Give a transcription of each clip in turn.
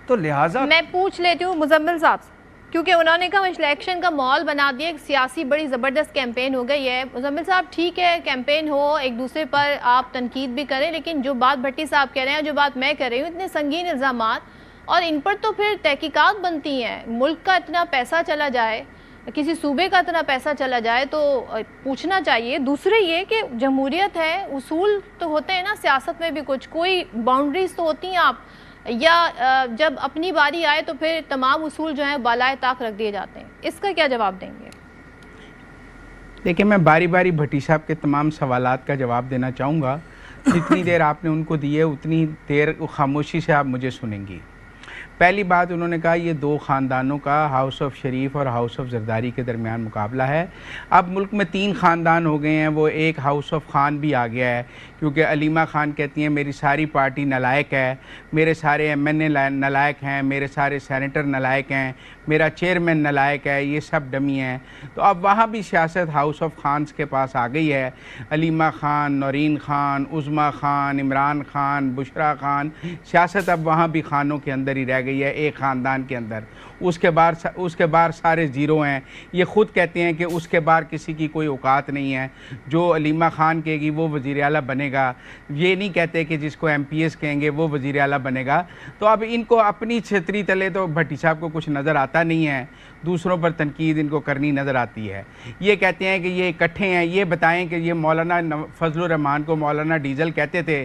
تو لہٰذا میں پوچھ لیتی ہوں مزمل صاحب سے، کیونکہ انہوں نے کہا الیکشن کا ماحول بنا دیا، ایک سیاسی بڑی زبردست کیمپین ہو گئی ہے۔ مزمل صاحب ٹھیک ہے کیمپین ہو، ایک دوسرے پر آپ تنقید بھی کریں، لیکن جو بات بھٹی صاحب کہہ رہے ہیں، جو بات میں کہہ رہی ہوں، اتنے سنگین الزامات، اور ان پر تو پھر تحقیقات بنتی ہیں۔ ملک کا اتنا پیسہ چلا جائے، کسی صوبے کا اتنا پیسہ چلا جائے تو پوچھنا چاہیے۔ دوسرے یہ کہ جمہوریت ہے، اصول تو ہوتے ہیں نا سیاست میں بھی، کچھ کوئی باؤنڈریز تو ہوتی ہیں، آپ یا جب اپنی باری آئے تو پھر تمام اصول جو ہیں بالائے طاق رکھ دیے جاتے ہیں۔ اس کا کیا جواب دیں گے؟ دیکھیں میں باری باری بھٹی صاحب کے تمام سوالات کا جواب دینا چاہوں گا۔ جتنی دیر آپ نے ان کو دی ہے اتنی دیر خاموشی سے آپ مجھے سنیں گی۔ پہلی بات انہوں نے کہا یہ دو خاندانوں کا ہاؤس آف شریف اور ہاؤس آف زرداری کے درمیان مقابلہ ہے۔ اب ملک میں 3 خاندان ہو گئے ہیں، وہ ایک ہاؤس آف خان بھی آ گیا ہے، کیونکہ علیمہ خان کہتی ہیں میری ساری پارٹی نالائق ہے، میرے سارے ایم این اے نالائق ہیں، میرے سارے سینیٹر نالائق ہیں، میرا چیئرمین نالائق ہے، یہ سب ڈمی ہیں۔ تو اب وہاں بھی سیاست ہاؤس آف خانز کے پاس آ گئی ہے۔ علیمہ خان، نورین خان، عظمیٰ خان، عمران خان، بشرا خان، سیاست اب وہاں بھی خانوں کے اندر ہی رہ گئی ہے، ایک خاندان کے اندر۔ اس کے بعد سارے زیرو ہیں۔ یہ خود کہتے ہیں کہ اس کے بعد کسی کی کوئی اوقات نہیں ہے، جو علیمہ خان کہے گی وہ وزیر اعلیٰ بنے گا۔ یہ نہیں کہتے کہ جس کو ایم پی ایس کہیں گے وہ وزیر اعلیٰ بنے گا۔ تو اب ان کو اپنی چھتری تلے تو بھٹی صاحب کو کچھ نظر آتا نہیں ہے، دوسروں پر تنقید ان کو کرنی نظر آتی ہے۔ یہ کہتے ہیں کہ یہ اکٹھے ہیں۔ یہ بتائیں کہ یہ مولانا فضل الرحمان کو مولانا ڈیزل کہتے تھے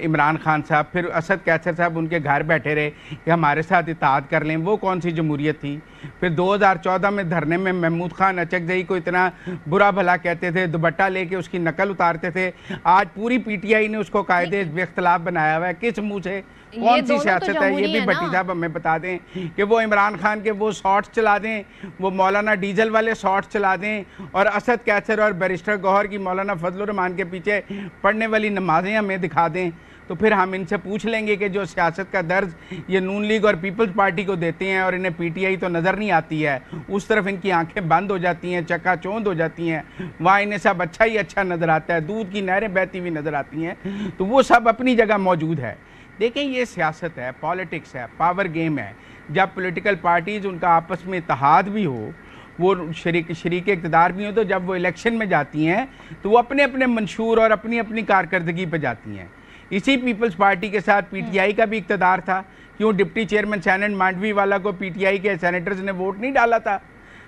عمران خان صاحب، پھر اسد کیسر صاحب ان کے گھر بیٹھے رہے کہ ہمارے ساتھ اتحاد کر لیں، وہ کون سی جمہوریت تھی؟ پھر 2014 میں دھرنے میں محمود خان اچکزئی کو اتنا برا بھلا کہتے تھے، دوپٹہ لے کے اس کی نقل اتارتے تھے۔ آج پوری پی ٹی آئی نے اس کو قائد اختلاف بنایا ہوا ہے۔ کس منہ سے؟ کون سی سیاست ہے یہ بھی بھٹی صاحب ہمیں بتا دیں کہ وہ عمران خان کے وہ شارٹس چلا دیں، وہ مولانا ڈیزل والے شارٹس چلا دیں، اور اسد کیسر اور بیرسٹر گوہر کی مولانا فضل الرحمان کے پیچھے پڑھنے والی نمازیں ہمیں دکھا دیں، تو پھر ہم ان سے پوچھ لیں گے کہ جو سیاست کا درز یہ نون لیگ اور پیپلز پارٹی کو دیتے ہیں اور انہیں پی ٹی آئی تو نظر نہیں آتی ہے، اس طرف ان کی آنکھیں بند ہو جاتی ہیں، چکا چوند ہو جاتی ہیں، وہاں انہیں سب اچھا ہی اچھا نظر آتا ہے، دودھ کی نہریں بہتی ہوئی نظر آتی ہیں، تو وہ سب اپنی جگہ موجود ہے۔ دیکھیں یہ سیاست ہے، پالیٹکس ہے، پاور گیم ہے۔ جب پولیٹیکل پارٹیز ان کا آپس میں اتحاد بھی ہو، وہ شریک اقتدار بھی ہوں، تو جب وہ الیکشن میں جاتی ہیں تو وہ اپنے اپنے منشور اور اپنی اپنی کارکردگی پہ جاتی ہیں۔ اسی پیپلز پارٹی کے ساتھ پی ٹی آئی کا بھی اقتدار تھا، کیوں ڈپٹی چیئرمین سینٹ مانڈوی والا کو پی ٹی آئی کے سینیٹرز نے ووٹ نہیں ڈالا تھا؟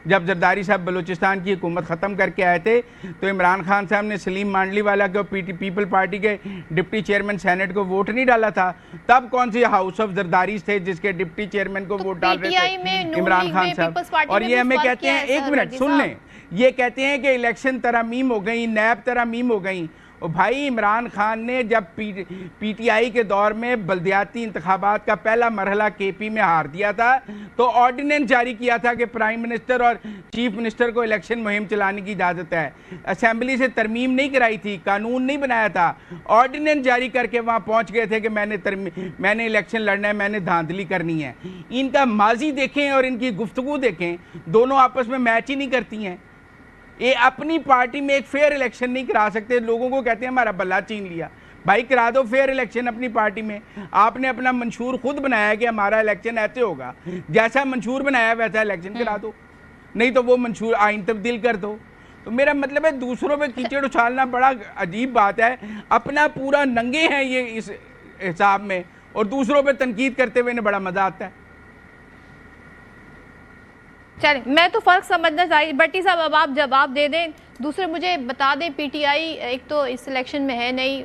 جب زرداری صاحب بلوچستان کی حکومت ختم کر کے آئے تھے تو عمران خان صاحب نے سلیم مانڈلی والا کو پیپل پارٹی کے ڈپٹی چیئرمین سینٹ کو ووٹ نہیں ڈالا تھا؟ تب کون سی ہاؤس آف زرداریز تھے جس کے ڈپٹی چیئرمین کو ووٹ ڈال رہے تھے؟ عمران خان صاحب۔ اور یہ ہمیں کہتے ہیں، ایک منٹ سن لیں، یہ کہتے ہیں کہ الیکشن ترامیم ہو گئی، نیب ترامیم ہو گئی۔ اور بھائی عمران خان نے جب پی ٹی آئی کے دور میں بلدیاتی انتخابات کا پہلا مرحلہ کے پی میں ہار دیا تھا تو آرڈیننس جاری کیا تھا کہ پرائم منسٹر اور چیف منسٹر کو الیکشن مہم چلانے کی اجازت ہے۔ اسمبلی سے ترمیم نہیں کرائی تھی، قانون نہیں بنایا تھا، آرڈیننس جاری کر کے وہاں پہنچ گئے تھے کہ میں نے الیکشن لڑنا ہے، میں نے دھاندلی کرنی ہے۔ ان کا ماضی دیکھیں اور ان کی گفتگو دیکھیں، دونوں آپس میں میچ ہی نہیں کرتی ہیں۔ یہ اپنی پارٹی میں ایک فیئر الیکشن نہیں کرا سکتے، لوگوں کو کہتے ہیں ہمارا بلہ چھین لیا۔ بھائی کرا دو فیئر الیکشن اپنی پارٹی میں۔ آپ نے اپنا منشور خود بنایا ہے کہ ہمارا الیکشن ایسے ہوگا، جیسا منشور بنایا ویسا الیکشن کرا دو، نہیں تو وہ منشور آئین تبدیل کر دو۔ تو میرا مطلب ہے دوسروں پہ کیچڑ اچھالنا بڑا عجیب بات ہے، اپنا پورا ننگے ہیں یہ اس حساب میں، اور دوسروں پہ تنقید کرتے ہوئے انہیں بڑا مزہ آتا ہے۔ چلیں میں تو فرق سمجھنا چاہیے، بٹی صاحب اب آپ جواب دے دیں۔ دوسرے مجھے بتا دیں، پی ٹی آئی ایک تو اس الیکشن میں ہے نہیں،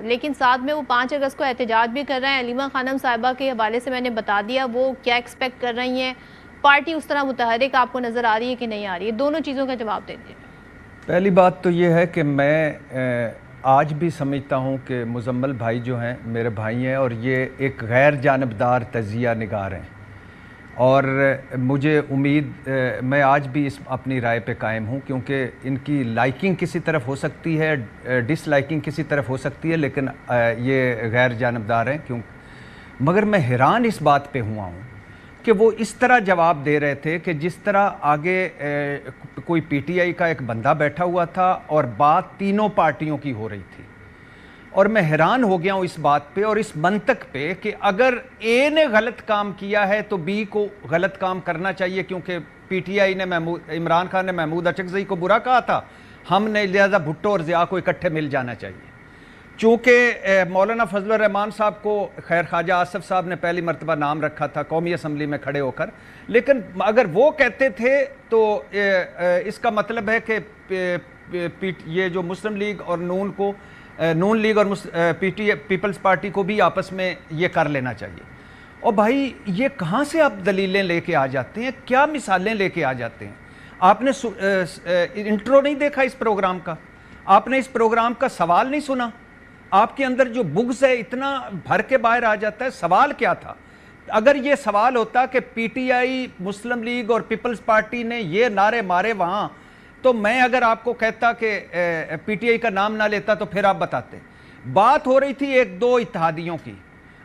لیکن ساتھ میں وہ 5 اگست کو احتجاج بھی کر رہے ہیں۔ علیمہ خانم صاحبہ کے حوالے سے میں نے بتا دیا وہ کیا ایکسپیکٹ کر رہی ہیں۔ پارٹی اس طرح متحرک آپ کو نظر آ رہی ہے کہ نہیں آ رہی ہے؟ دونوں چیزوں کا جواب دے دیجیے۔ پہلی بات تو یہ ہے کہ میں آج بھی سمجھتا ہوں کہ مزمل بھائی جو ہیں میرے بھائی ہیں، اور یہ ایک غیر جانبدار تجزیہ نگار ہیں، اور مجھے امید میں آج بھی اپنی رائے پہ قائم ہوں، کیونکہ ان کی لائکنگ کسی طرف ہو سکتی ہے، ڈس لائکنگ کسی طرف ہو سکتی ہے، لیکن یہ غیر جانبدار ہیں۔ مگر میں حیران اس بات پہ ہوا ہوں کہ وہ اس طرح جواب دے رہے تھے کہ جس طرح آگے کوئی پی ٹی آئی کا ایک بندہ بیٹھا ہوا تھا اور بات تینوں پارٹیوں کی ہو رہی تھی، اور میں حیران ہو گیا ہوں اس بات پہ اور اس منطق پہ کہ اگر اے نے غلط کام کیا ہے تو بی کو غلط کام کرنا چاہیے، کیونکہ پی ٹی آئی نے عمران خان نے محمود اچکزئی کو برا کہا تھا، ہم نے لہذا بھٹو اور ضیاء کو اکٹھے مل جانا چاہیے۔ چونکہ مولانا فضل الرحمان صاحب کو خیر خواجہ آصف صاحب نے پہلی مرتبہ نام رکھا تھا قومی اسمبلی میں کھڑے ہو کر، لیکن اگر وہ کہتے تھے تو اس کا مطلب ہے کہ یہ جو مسلم لیگ اور نون لیگ اور پیپلز پارٹی کو بھی آپس میں یہ کر لینا چاہیے۔ اور بھائی یہ کہاں سے آپ دلیلیں لے کے آ جاتے ہیں، کیا مثالیں لے کے آ جاتے ہیں؟ آپ نے انٹرو نہیں دیکھا اس پروگرام کا، آپ نے اس پروگرام کا سوال نہیں سنا، آپ کے اندر جو بغض ہے اتنا بھر کے باہر آ جاتا ہے۔ سوال کیا تھا؟ اگر یہ سوال ہوتا کہ P T I, Muslim league اور پیپلز پارٹی نے یہ نعرے مارے وہاں، تو میں اگر آپ کو کہتا کہ پی ٹی آئی کا نام نہ لیتا تو پھر آپ بتاتے۔ بات ہو رہی تھی ایک دو اتحادیوں کی،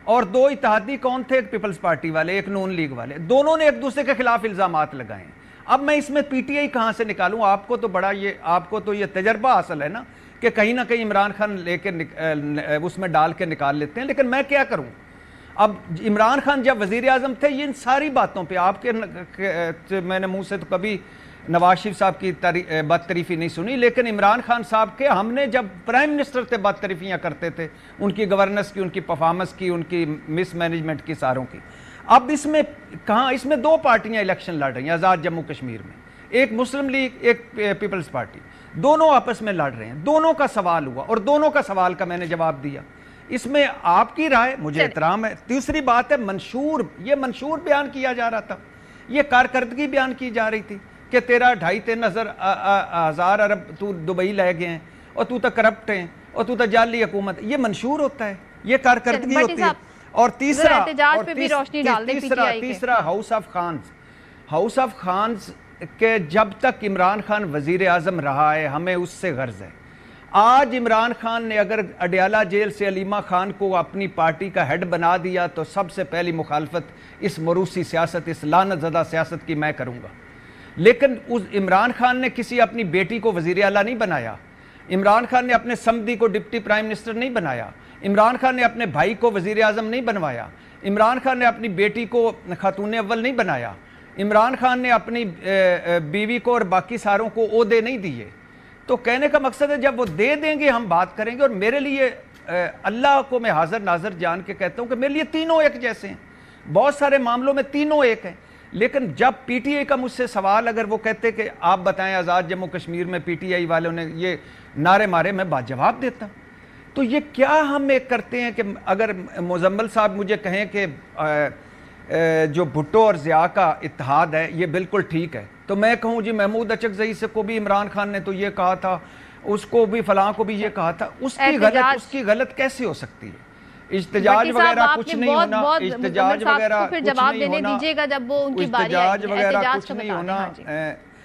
اور دو اتحادی کون تھے؟ ایک پیپلز پارٹی والے، ایک نون لیگ والے، دونوں نے ایک دوسرے کے خلاف الزامات لگائے ہیں۔ اب میں اس میں پی ٹی آئی کہاں سے نکالوں؟ آپ کو تو یہ تجربہ حاصل ہے نا کہ کہیں نہ کہیں عمران خان لے کے اس میں ڈال کے نکال لیتے ہیں، لیکن میں کیا کروں؟ اب عمران خان جب وزیر اعظم تھے، ان ساری باتوں پہ آپ کے میں نے منہ سے تو کبھی نواز شریف صاحب کی بد تعریفی نہیں سنی، لیکن عمران خان صاحب کے ہم نے جب پرائم منسٹر تھے بد تعریفیاں کرتے تھے، ان کی گورننس کی، ان کی پرفارمنس کی، ان کی مس مینجمنٹ کی، ساروں کی۔ اب اس میں کہاں؟ اس میں دو پارٹیاں الیکشن لڑ رہی ہیں آزاد جموں کشمیر میں، ایک مسلم لیگ، ایک پیپلز پارٹی، دونوں آپس میں لڑ رہے ہیں، دونوں کا سوال ہوا اور دونوں کا سوال کا میں نے جواب دیا۔ اس میں آپ کی رائے مجھے احترام ہے۔ تیسری بات ہے یہ منشور بیان کیا جا رہا تھا، یہ کارکردگی بیان کی جا رہی تھی کہ تیرا 2,500 ارب تو دبئی لے گئے ہیں اور تو تا کرپٹ ہیں اور تو تا جعلی حکومت، یہ منشور ہوتا ہے، یہ کارکردگی ہوتی ہے۔ اور تیسرا ہاؤس آف خانز کہ جب تک عمران خان وزیر اعظم رہا ہے ہمیں اس سے غرض ہے۔ آج عمران خان نے اگر اڈیالہ جیل سے علیمہ خان کو اپنی پارٹی کا ہیڈ بنا دیا تو سب سے پہلی مخالفت اس موروثی سیاست، اس لعنت زدہ سیاست کی میں کروں گا۔ لیکن عمران خان نے کسی اپنی بیٹی کو وزیر اعلیٰ نہیں بنایا، عمران خان نے اپنے سمدی کو ڈپٹی پرائم منسٹر نہیں بنایا، عمران خان نے اپنے بھائی کو وزیر اعظم نہیں بنوایا، عمران خان نے اپنی بیٹی کو خاتون اول نہیں بنایا، عمران خان نے اپنی بیوی کو اور باقی ساروں کو عہدے نہیں دیے۔ تو کہنے کا مقصد ہے جب وہ دے دیں گے ہم بات کریں گے۔ اور میرے لیے اللہ کو میں حاضر ناظر جان کے کہتا ہوں کہ میرے لیے تینوں ایک جیسے ہیں، بہت سارے معاملوں میں تینوں ایک ہیں۔ لیکن جب پی ٹی آئی کا مجھ سے سوال اگر وہ کہتے کہ آپ بتائیں آزاد جموں کشمیر میں پی ٹی آئی والوں نے یہ نعرے مارے، میں جواب دیتا۔ تو یہ کیا ہم ایک کرتے ہیں کہ اگر مزمل صاحب مجھے کہیں کہ جو بھٹو اور ضیاء کا اتحاد ہے یہ بالکل ٹھیک ہے، تو میں کہوں جی محمود اچکزئی سے کو بھی عمران خان نے تو یہ کہا تھا، اس کو بھی فلاں کو بھی یہ کہا تھا، اس کی غلط کیسے ہو سکتی ہے؟ احتجاج وغیرہ کچھ نہیں ہونا، احتجاج وغیرہ کچھ نہیں ہونا، احتجاج وغیرہ کچھ نہیں ہونا۔